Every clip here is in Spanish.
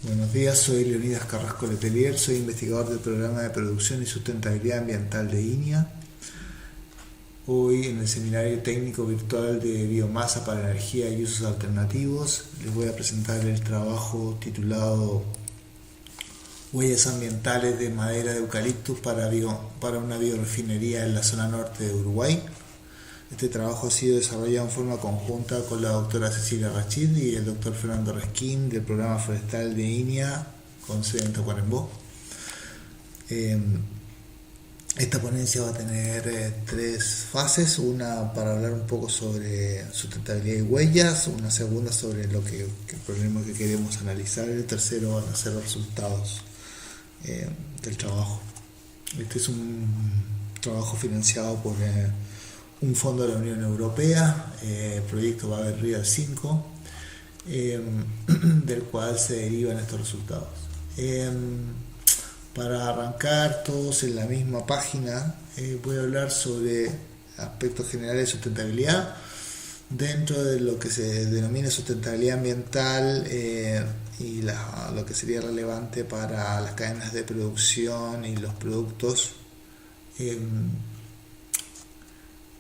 Buenos días, soy Leonidas Carrasco Letelier, soy investigador del programa de producción y sustentabilidad ambiental de INIA. Hoy en el seminario técnico virtual de biomasa para energía y usos alternativos les voy a presentar el trabajo titulado Huellas ambientales de madera de eucaliptus para una biorefinería en la zona norte de Uruguay. Este trabajo ha sido desarrollado en forma conjunta con la doctora Cecilia Rachid y el doctor Fernando Resquín del programa forestal de INIA con sede en Tacuarembó. Esta ponencia va a tener tres fases: una para hablar un poco sobre sustentabilidad y huellas, una segunda sobre el problema que queremos analizar, y el tercero van a ser los resultados del trabajo. Este es un trabajo financiado por un fondo de la Unión Europea, el proyecto va a haber Real 5, del cual se derivan estos resultados. Para arrancar todos en la misma página, voy a hablar sobre aspectos generales de sustentabilidad dentro de lo que se denomina sustentabilidad ambiental y lo que sería relevante para las cadenas de producción y los productos.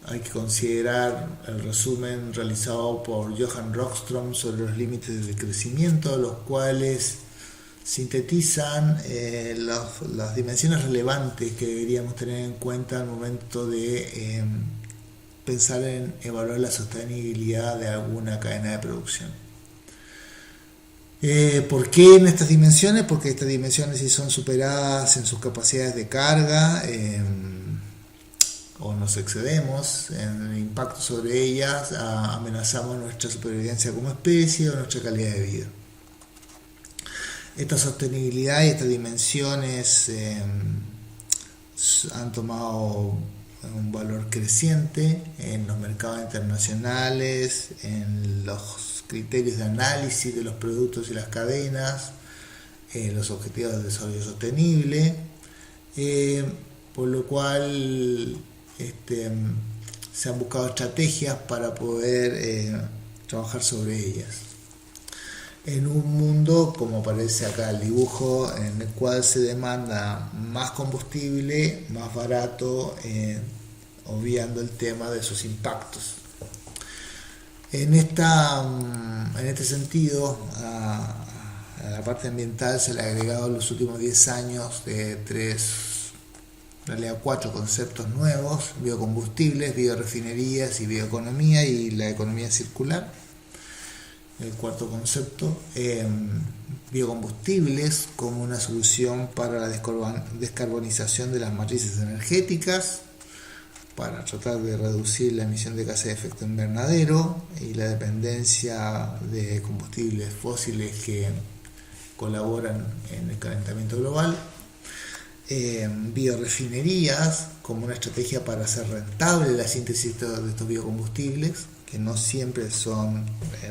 Hay que considerar el resumen realizado por Johan Rockström sobre los límites del crecimiento, los cuales sintetizan las dimensiones relevantes que deberíamos tener en cuenta al momento de pensar en evaluar la sostenibilidad de alguna cadena de producción. ¿Por qué en estas dimensiones? Porque estas dimensiones, si son superadas en sus capacidades de carga, o nos excedemos en el impacto sobre ellas, amenazamos nuestra supervivencia como especie o nuestra calidad de vida. Esta sostenibilidad y estas dimensiones han tomado un valor creciente en los mercados internacionales, en los criterios de análisis de los productos y las cadenas, los objetivos de desarrollo sostenible, por lo cual se han buscado estrategias para poder trabajar sobre ellas. En un mundo, como aparece acá el dibujo, en el cual se demanda más combustible, más barato, obviando el tema de sus impactos. En este sentido, a la parte ambiental se le ha agregado en los últimos 10 años en realidad 4 conceptos nuevos: biocombustibles, biorefinerías y bioeconomía, y la economía circular. El cuarto concepto, biocombustibles como una solución para la descarbonización de las matrices energéticas, para tratar de reducir la emisión de gases de efecto invernadero y la dependencia de combustibles fósiles que colaboran en el calentamiento global. Biorefinerías como una estrategia para hacer rentable la síntesis de estos biocombustibles, que no siempre son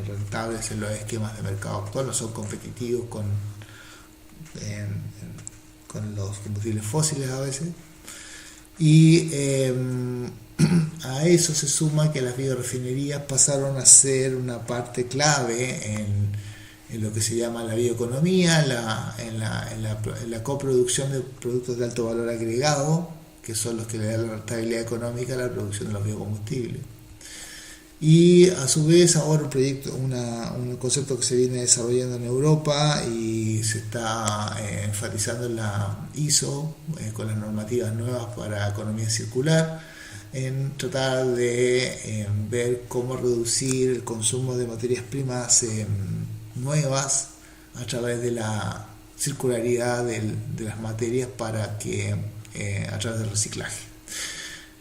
rentables en los esquemas de mercado actual, no son competitivos con los combustibles fósiles a veces. Y a eso se suma que las biorefinerías pasaron a ser una parte clave en lo que se llama la bioeconomía, en la coproducción de productos de alto valor agregado, que son los que le dan la rentabilidad económica a la producción de los biocombustibles. Y a su vez ahora un concepto que se viene desarrollando en Europa y se está enfatizando en la ISO, con las normativas nuevas para economía circular, en tratar de ver cómo reducir el consumo de materias primas nuevas a través de la circularidad de las materias a través del reciclaje.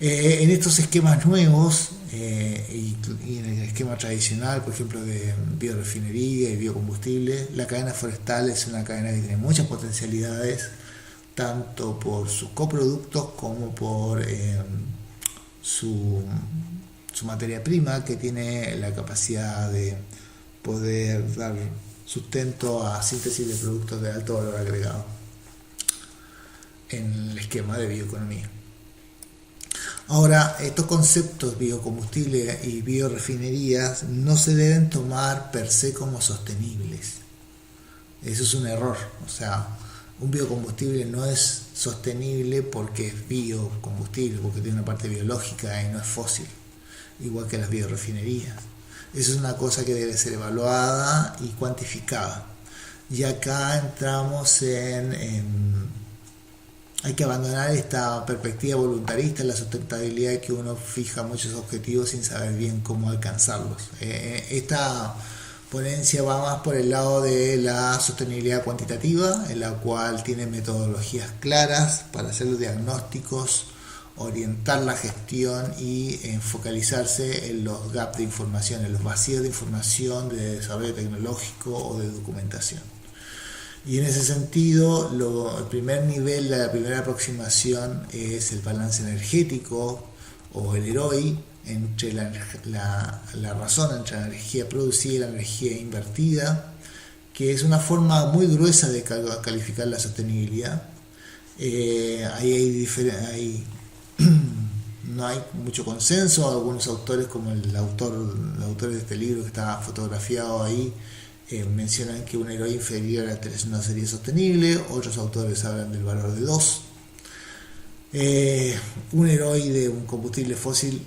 En estos esquemas nuevos y en el esquema tradicional, por ejemplo, de biorefinería y biocombustible, la cadena forestal es una cadena que tiene muchas potencialidades, tanto por sus coproductos como por su materia prima, que tiene la capacidad de poder dar sustento a síntesis de productos de alto valor agregado en el esquema de bioeconomía. Ahora, estos conceptos biocombustible y biorefinerías no se deben tomar per se como sostenibles, Eso es un error. O sea, un biocombustible no es sostenible porque es biocombustible, porque tiene una parte biológica y no es fósil, igual que las biorefinerías. Eso es una cosa que debe ser evaluada y cuantificada. Y acá entramos hay que abandonar esta perspectiva voluntarista en la sustentabilidad, que uno fija muchos objetivos sin saber bien cómo alcanzarlos. Esta ponencia va más por el lado de la sostenibilidad cuantitativa, en la cual tiene metodologías claras para hacer los diagnósticos, orientar la gestión y focalizarse en los gaps de información, en los vacíos de información de desarrollo tecnológico o de documentación. Y en ese sentido, el primer nivel, la primera aproximación es el balance energético o el ROI, entre la razón entre la energía producida y la energía invertida, que es una forma muy gruesa de calificar la sostenibilidad. No hay mucho consenso. Algunos autores, como el autor de este libro que está fotografiado ahí, mencionan que un ROI inferior a 3 no sería sostenible. Otros autores hablan del valor de 2. Un ROI de un combustible fósil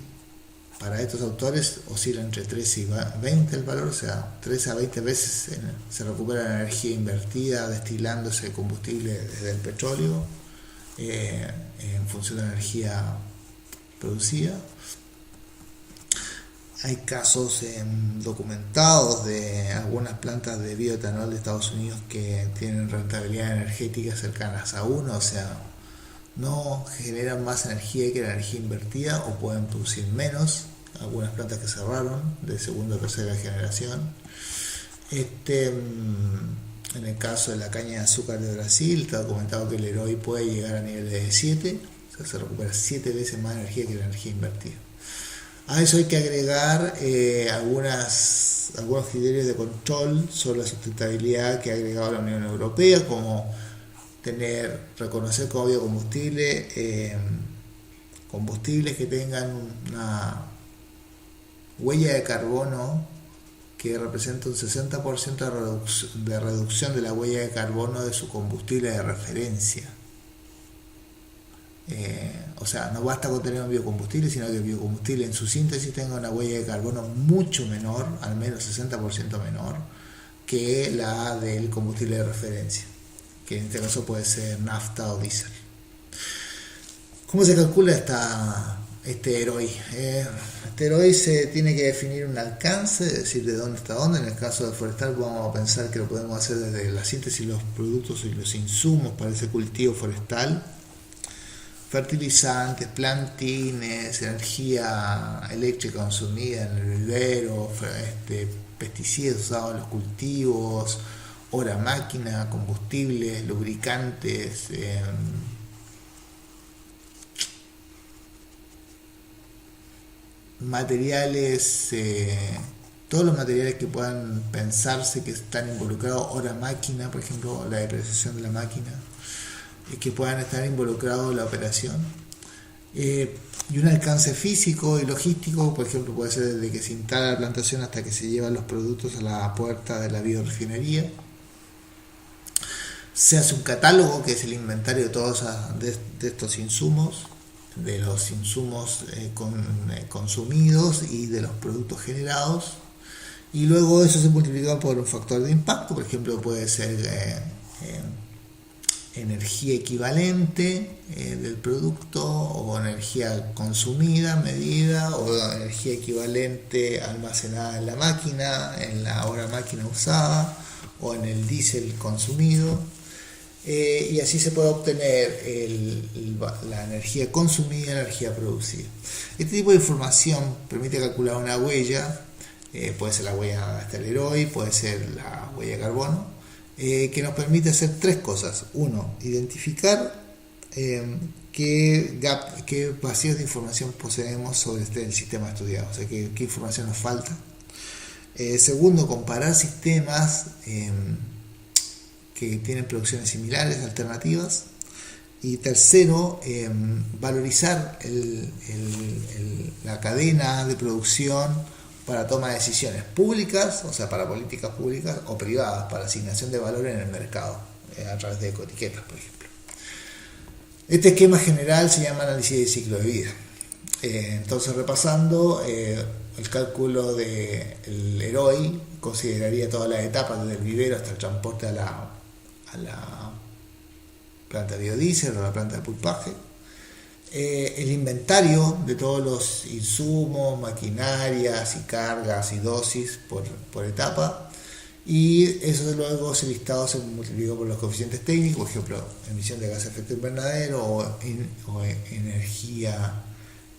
para estos autores oscila entre 13 y 20 el valor, o sea, 13 a 20 veces se recupera la energía invertida destilándose combustible desde el petróleo en función de la energía producida. Hay casos documentados de algunas plantas de bioetanol de Estados Unidos que tienen rentabilidad energética cercanas a 1, o sea, no generan más energía que la energía invertida o pueden producir menos. Algunas plantas que cerraron de segunda o tercera generación. En el caso de la caña de azúcar de Brasil está documentado que el ROI puede llegar a nivel de 7, o sea, se recupera 7 veces más energía que la energía invertida. A eso hay que agregar algunos criterios de control sobre la sustentabilidad que ha agregado la Unión Europea, como reconocer como biocombustible combustibles que tengan una huella de carbono que representa un 60% de reducción de la huella de carbono de su combustible de referencia. O sea, no basta con tener un biocombustible, sino que el biocombustible en su síntesis tenga una huella de carbono mucho menor, al menos 60% menor, que la del combustible de referencia, que en este caso puede ser nafta o diésel. ¿Cómo se calcula este ROI? Este ROI se tiene que definir un alcance, es decir, de dónde está dónde. En el caso de forestal vamos a pensar que lo podemos hacer desde la síntesis de los productos y los insumos para ese cultivo forestal: fertilizantes, plantines, energía eléctrica consumida en el vivero, pesticidas usados en los cultivos, hora máquina, combustibles, lubricantes, materiales, todos los materiales que puedan pensarse que están involucrados, hora máquina, por ejemplo, la depreciación de la máquina, que puedan estar involucrados en la operación. Y un alcance físico y logístico, por ejemplo, puede ser desde que se instala la plantación hasta que se llevan los productos a la puerta de la biorefinería. Se hace un catálogo, que es el inventario de todos de estos insumos, de los insumos consumidos y de los productos generados, y luego eso se multiplica por un factor de impacto. Por ejemplo, puede ser energía equivalente del producto, o energía consumida, medida, o energía equivalente almacenada en la máquina, en la hora máquina usada, o en el diésel consumido. Y así se puede obtener la energía consumida y la energía producida. Este tipo de información permite calcular una huella, puede ser la huella hasta el ROI, puede ser la huella de carbono, que nos permite hacer tres cosas. Uno, identificar qué vacíos de información poseemos sobre el sistema estudiado, o sea, qué información nos falta. Segundo, comparar sistemas que tienen producciones similares, alternativas. Y tercero, valorizar la cadena de producción para toma de decisiones públicas, o sea, para políticas públicas, o privadas, para asignación de valor en el mercado, a través de ecoetiquetas, por ejemplo. Este esquema general se llama análisis de ciclo de vida. Entonces, repasando, el cálculo del EROI consideraría todas las etapas, desde el vivero hasta el transporte a la planta de biodiesel o la planta de pulpaje. El inventario de todos los insumos, maquinarias y cargas y dosis por etapa, y eso luego ese listado se multiplicó por los coeficientes técnicos, por ejemplo, emisión de gases de efecto invernadero o energía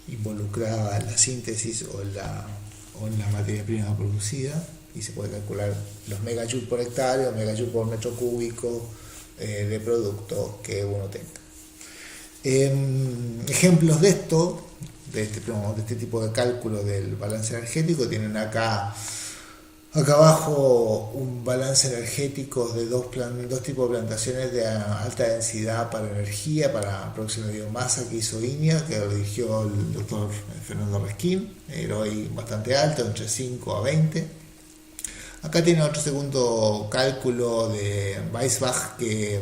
involucrada en la síntesis o en la materia prima producida, y se puede calcular los megajoules por hectárea o megajoules por metro cúbico de producto que uno tenga. Ejemplos de esto, de este tipo de cálculo del balance energético, tienen acá abajo un balance energético de dos tipos de plantaciones de alta densidad para energía, para producción de biomasa, que hizo INEA, que lo dirigió el doctor Fernando Resquín, EROI bastante alto, entre 5 a 20. Acá tiene otro segundo cálculo de Weisbach que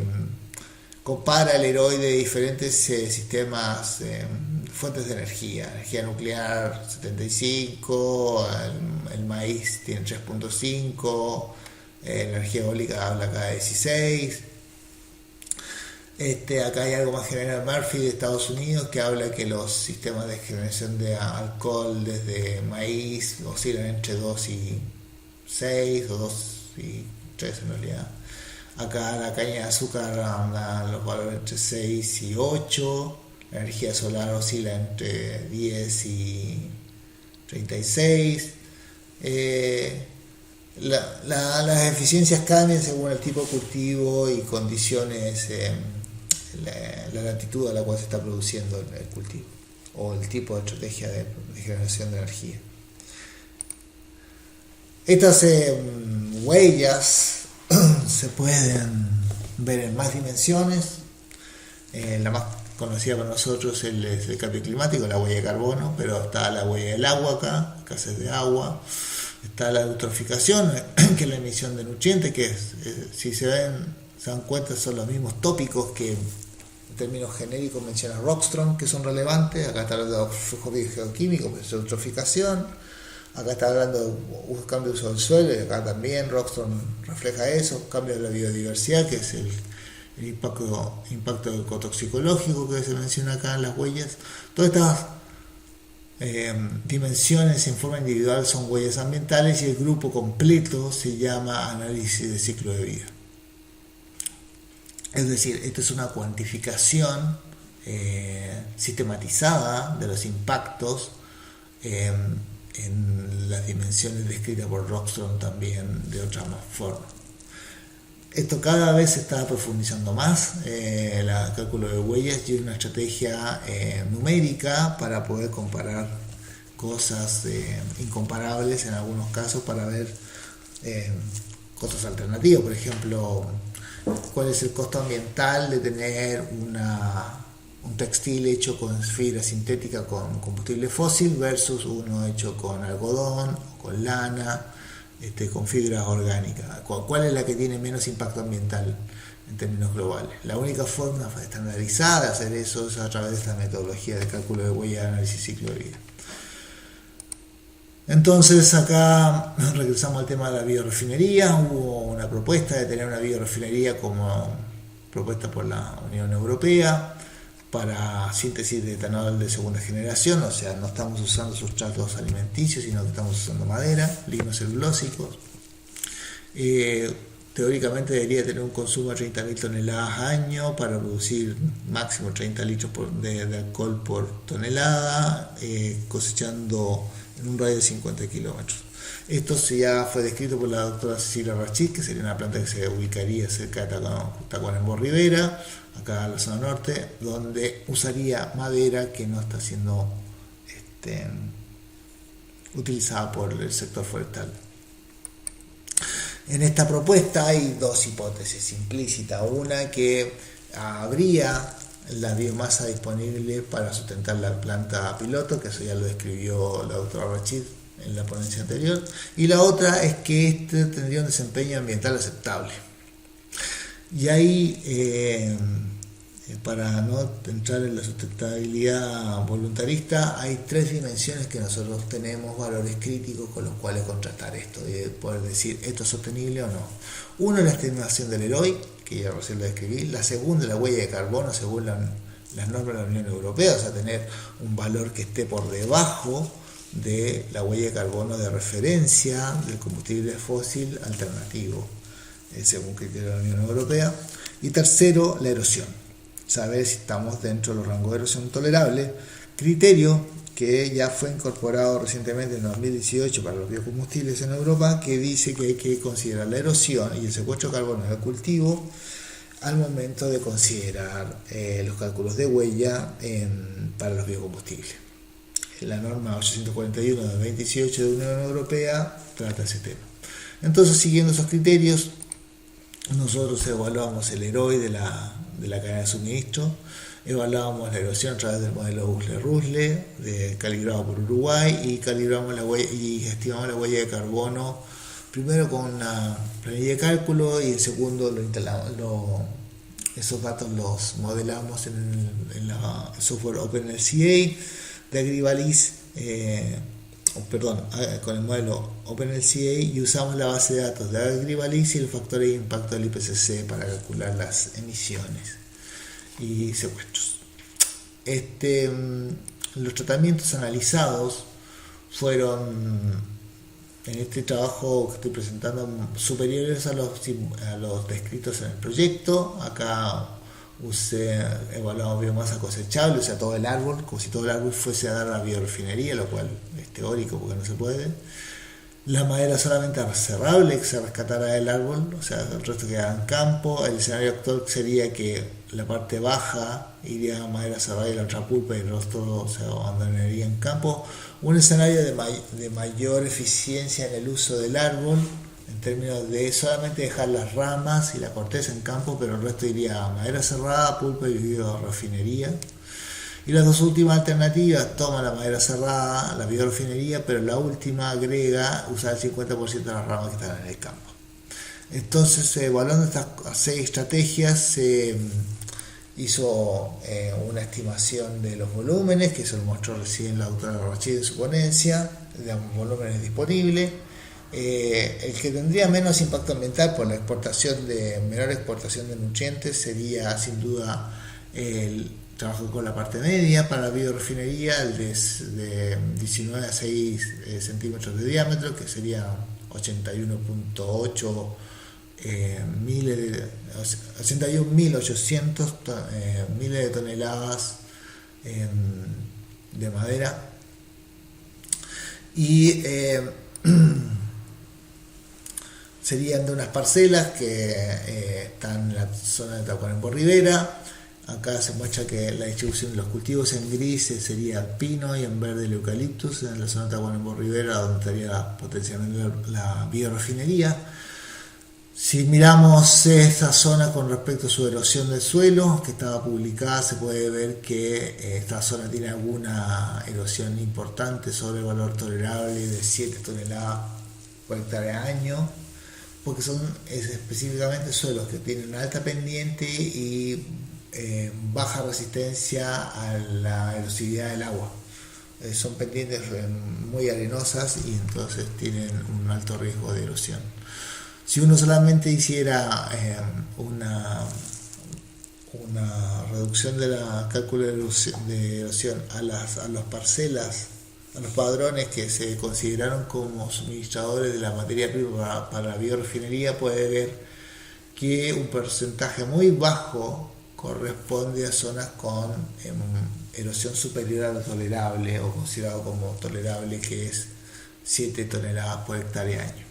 compara el EROI de diferentes sistemas, fuentes de energía nuclear 75, el maíz tiene 3.5, energía eólica habla acá de 16. Acá hay algo más general, Murphy de Estados Unidos, que habla que los sistemas de generación de alcohol desde maíz oscilan entre 2 y 6 o 2 y 3 en realidad. Acá la caña de azúcar anda los valores entre 6 y 8, la energía solar oscila entre 10 y 36. Las eficiencias cambian según el tipo de cultivo y condiciones, la latitud a la cual se está produciendo el cultivo o el tipo de estrategia de generación de energía. Estas huellas se pueden ver en más dimensiones. La más conocida para nosotros es el cambio climático, la huella de carbono, pero está la huella del agua acá, escasez de agua. Está la eutroficación, que es la emisión de nutrientes, que si se dan cuenta, son los mismos tópicos que en términos genéricos menciona Rockström, que son relevantes. Acá está hablando de flujo biogeoquímico, que es eutroficación. Acá está hablando de cambio de uso del suelo, y acá también Rockström refleja eso. Cambio de la biodiversidad, que es el impacto ecotoxicológico que se menciona acá en las huellas. Todas estas dimensiones en forma individual son huellas ambientales, y el grupo completo se llama análisis de ciclo de vida. Es decir, esto es una cuantificación sistematizada de los impactos en las dimensiones descritas por Rockström, también de otra forma. Esto cada vez se está profundizando más, el cálculo de huellas, y una estrategia numérica para poder comparar cosas incomparables en algunos casos, para ver costos alternativos. Por ejemplo, cuál es el costo ambiental de tener un textil hecho con fibra sintética con combustible fósil versus uno hecho con algodón, con lana, con fibra orgánica. ¿Cuál es la que tiene menos impacto ambiental en términos globales? La única forma estandarizada de hacer eso es a través de esta metodología de cálculo de huella de análisis ciclo de vida. Entonces acá regresamos al tema de la biorefinería. Hubo una propuesta de tener una biorefinería como propuesta por la Unión Europea para síntesis de etanol de segunda generación, o sea, no estamos usando sustratos alimenticios, sino que estamos usando madera, lignocelulósicos. Teóricamente debería tener un consumo de 30.000 toneladas año para producir máximo 30 litros de alcohol por tonelada, cosechando en un radio de 50 kilómetros. Esto ya fue descrito por la doctora Cecilia Rachid, que sería una planta que se ubicaría cerca de Tacuarembó Rivera, acá en la zona norte, donde usaría madera que no está siendo utilizada por el sector forestal. En esta propuesta hay dos hipótesis implícitas. Una, que habría la biomasa disponible para sustentar la planta piloto, que eso ya lo describió la doctora Rachid en la ponencia anterior, y la otra es que este tendría un desempeño ambiental aceptable. Y ahí, para no entrar en la sustentabilidad voluntarista, hay 3 dimensiones que nosotros tenemos, valores críticos con los cuales contrastar esto y poder decir esto es sostenible o no. Uno es la estimación del EROI, que ya recién lo describí. La segunda es la huella de carbono según las normas de la Unión Europea, o sea, tener un valor que esté por debajo de la huella de carbono de referencia del combustible fósil alternativo, según criterio de la Unión Europea. Y tercero, la erosión, saber si estamos dentro de los rangos de erosión tolerables, criterio que ya fue incorporado recientemente en 2018 para los biocombustibles en Europa, que dice que hay que considerar la erosión y el secuestro de carbono del cultivo al momento de considerar los cálculos de huella para los biocombustibles. La norma 841 de 2018 de la Unión Europea trata ese tema. Entonces, siguiendo esos criterios, nosotros evaluamos el EROI de la cadena de suministro, evaluamos la erosión a través del modelo Usler-Rusle, calibrado por Uruguay, y calibramos la huella y estimamos la huella de carbono, primero con una planilla de cálculo y en segundo esos datos los modelamos en el software OpenLCA de Agribalis, con el modelo OpenLCA, y usamos la base de datos de Agribalis y el factor de impacto del IPCC para calcular las emisiones y secuestros. Los tratamientos analizados fueron, en este trabajo que estoy presentando, superiores a los descritos en el proyecto. Acá evaluamos biomasa cosechable, o sea, todo el árbol, como si todo el árbol fuese a dar a la biorefinería, lo cual es teórico porque no se puede. La madera solamente cerrable, que se rescatara del árbol, o sea, el resto quedaba en campo. El escenario actual sería que la parte baja iría a madera cerrada y la otra pulpa, y el resto se abandonaría en campo. Un escenario de mayor eficiencia en el uso del árbol, en términos de solamente dejar las ramas y la corteza en campo, pero el resto iría a madera cerrada, pulpa y biorefinería. Y las dos últimas alternativas toman la madera cerrada, la biorefinería, pero la última agrega usar el 50% de las ramas que están en el campo. Entonces, evaluando estas 6 estrategias, se hizo una estimación de los volúmenes, que se lo mostró recién la doctora Rachid en su ponencia, de volúmenes disponibles. El que tendría menos impacto ambiental por la menor exportación de nutrientes sería sin duda el trabajo con la parte media para la biorefinería, el de 19 a 6 centímetros de diámetro, que sería 81.8 81.800 miles de toneladas de madera, y serían de unas parcelas que están en la zona de Tacuarembó Rivera. Acá se muestra que la distribución de los cultivos en gris sería pino y en verde el eucaliptus, en la zona de Tacuarembó Rivera, donde estaría potencialmente la biorefinería. Si miramos esta zona con respecto a su erosión del suelo, que estaba publicada, se puede ver que esta zona tiene alguna erosión importante sobre el valor tolerable de 7 toneladas por hectárea año, porque son específicamente suelos que tienen alta pendiente y baja resistencia a la erosividad del agua. Son pendientes muy arenosas y entonces tienen un alto riesgo de erosión. Si uno solamente hiciera una reducción de la cálculo de erosión a las parcelas, a los padrones que se consideraron como suministradores de la materia prima para la biorefinería, puede ver que un porcentaje muy bajo corresponde a zonas con erosión superior a lo tolerable o considerado como tolerable, que es 7 toneladas por hectárea año.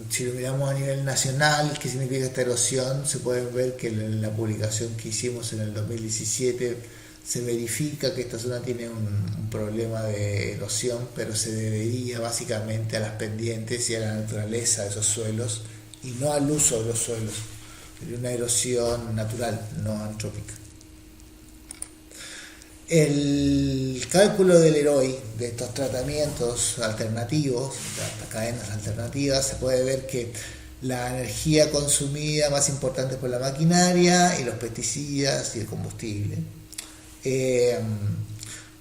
Si lo miramos a nivel nacional, ¿qué significa esta erosión? Se puede ver que en la publicación que hicimos en el 2017 se verifica que esta zona tiene un problema de erosión, pero se debería básicamente a las pendientes y a la naturaleza de esos suelos y no al uso de los suelos. Sería una erosión natural, no antrópica. El cálculo del Leroy de estos tratamientos alternativos, de estas cadenas alternativas, se puede ver que la energía consumida más importante por la maquinaria y los pesticidas y el combustible.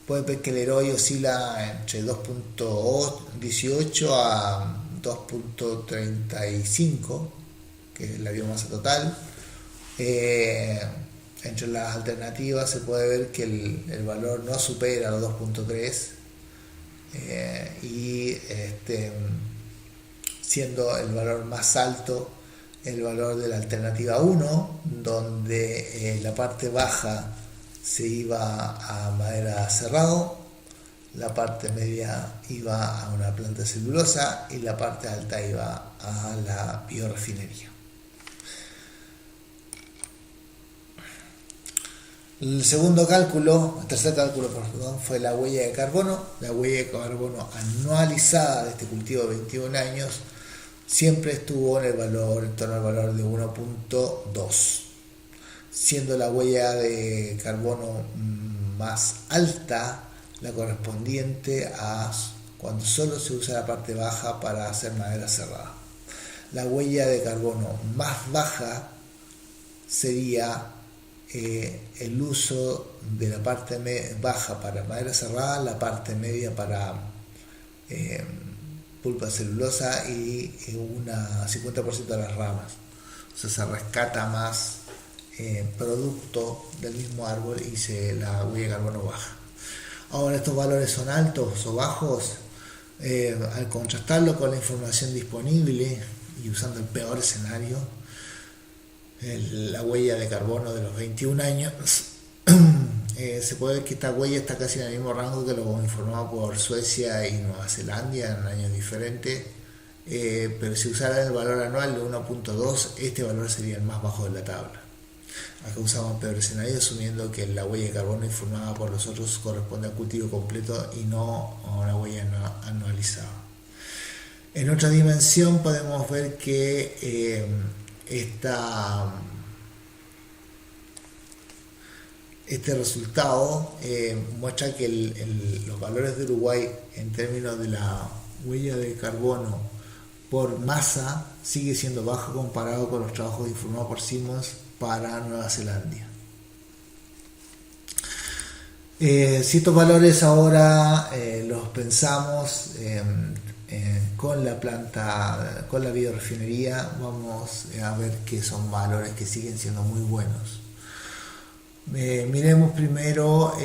Pueden ver que el Leroy oscila entre 2.18 a 2.35, que es la biomasa total. Entre las alternativas se puede ver que el valor no supera los 2.3 siendo el valor más alto el valor de la alternativa 1, donde la parte baja se iba a madera cerrado, la parte media iba a una planta de celulosa y la parte alta iba a la biorefinería. El tercer cálculo, fue la huella de carbono. La huella de carbono anualizada de este cultivo de 21 años siempre estuvo en torno al valor de 1.2, siendo la huella de carbono más alta la correspondiente a cuando solo se usa la parte baja para hacer madera cerrada. La huella de carbono más baja sería el uso de la parte baja para madera cerrada, la parte media para pulpa de celulosa y 50% de las ramas. O sea, se rescata más producto del mismo árbol y la huella de carbono baja. Ahora, estos valores son altos o bajos. Al contrastarlo con la información disponible y usando el peor escenario, la huella de carbono de los 21 años, se puede ver que esta huella está casi en el mismo rango que lo informado por Suecia y Nueva Zelanda en años diferentes, pero si usara el valor anual de 1.2, este valor sería el más bajo de la tabla. Acá usamos el peor escenario, asumiendo que la huella de carbono informada por los otros corresponde al cultivo completo y no a una huella anualizada. En otra dimensión podemos ver que este resultado muestra que los valores de Uruguay en términos de la huella de carbono por masa sigue siendo bajo comparado con los trabajos informados por Simmons para Nueva Zelanda. Si estos valores ahora los pensamos con la biorefinería, vamos a ver que son valores que siguen siendo muy buenos. Miremos primero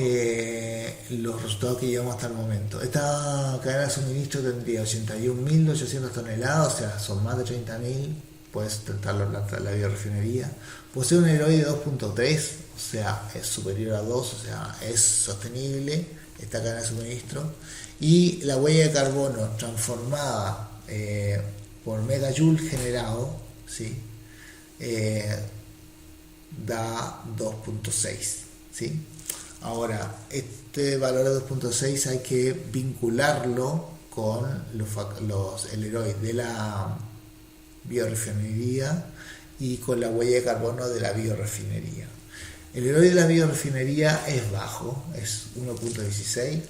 los resultados que llevamos hasta el momento. Esta cadena de suministro tendría 81.800 toneladas, o sea, son más de 30.000, puedes tratarlo en la biorefinería. Posee un Leroy de 2.3, o sea, es superior a 2, o sea, es sostenible esta cadena de suministro. Y la huella de carbono transformada por megajoule generado, ¿sí? Da 2.6, ¿sí? Ahora, este valor de 2.6 hay que vincularlo con el Leroy de la biorefinería y con la huella de carbono de la biorefinería. El Leroy de la biorefinería es bajo, es 1.16,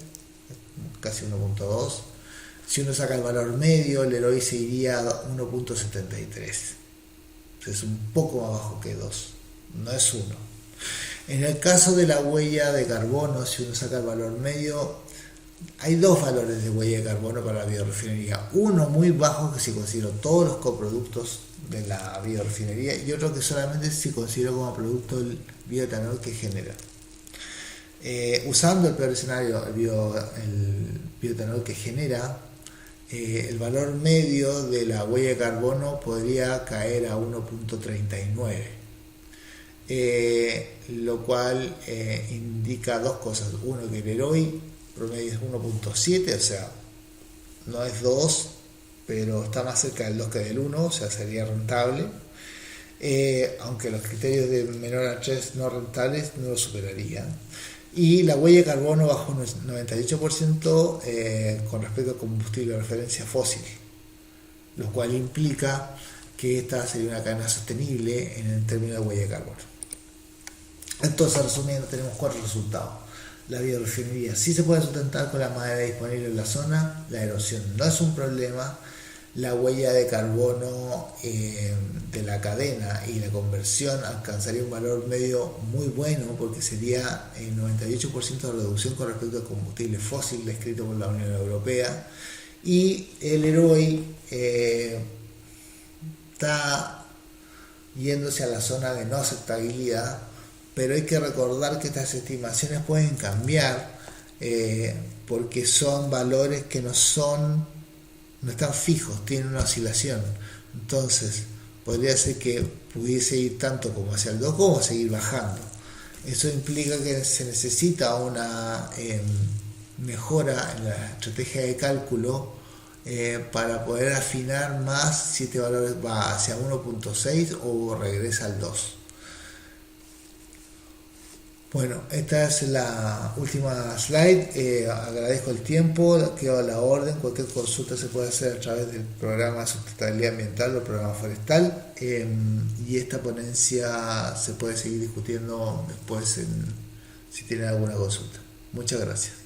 casi 1.2. Si uno saca el valor medio, el Leroy se iría a 1.73. Es un poco más bajo que 2, no es 1. En el caso de la huella de carbono, si uno saca el valor medio, hay dos valores de huella de carbono para la biorefinería. Uno muy bajo, que si considero todos los coproductos de la biorefinería, y otro que solamente si considero como producto el bioetanol que genera. Usando el peor escenario, el bioetanol que genera, el valor medio de la huella de carbono podría caer a 1.39, lo cual indica dos cosas. Uno, que el Leroy promedio es 1.7, o sea, no es 2, pero está más cerca del 2 que del 1, o sea, sería rentable, aunque los criterios de menor a 3 no rentables no lo superarían. Y la huella de carbono bajo un 98% con respecto al combustible de referencia fósil, lo cual implica que esta sería una cadena sostenible en el término de huella de carbono. Entonces, resumiendo, tenemos 4 resultados. la biorefinería sí se puede sustentar con la madera disponible en la zona, la erosión no es un problema, la huella de carbono de la cadena y la conversión alcanzaría un valor medio muy bueno porque sería el 98% de reducción con respecto al combustible fósil descrito por la Unión Europea. Y el Heroi está yéndose a la zona de no aceptabilidad, pero hay que recordar que estas estimaciones pueden cambiar porque son valores que no están fijos, tienen una oscilación. Entonces, podría ser que pudiese ir tanto como hacia el 2 como seguir bajando. Eso implica que se necesita una mejora en la estrategia de cálculo para poder afinar más si este valor va hacia 1.6 o regresa al 2. Bueno, esta es la última slide. Agradezco el tiempo, quedo a la orden. Cualquier consulta se puede hacer a través del programa de sustentabilidad ambiental o el programa forestal. Y esta ponencia se puede seguir discutiendo después si tienen alguna consulta. Muchas gracias.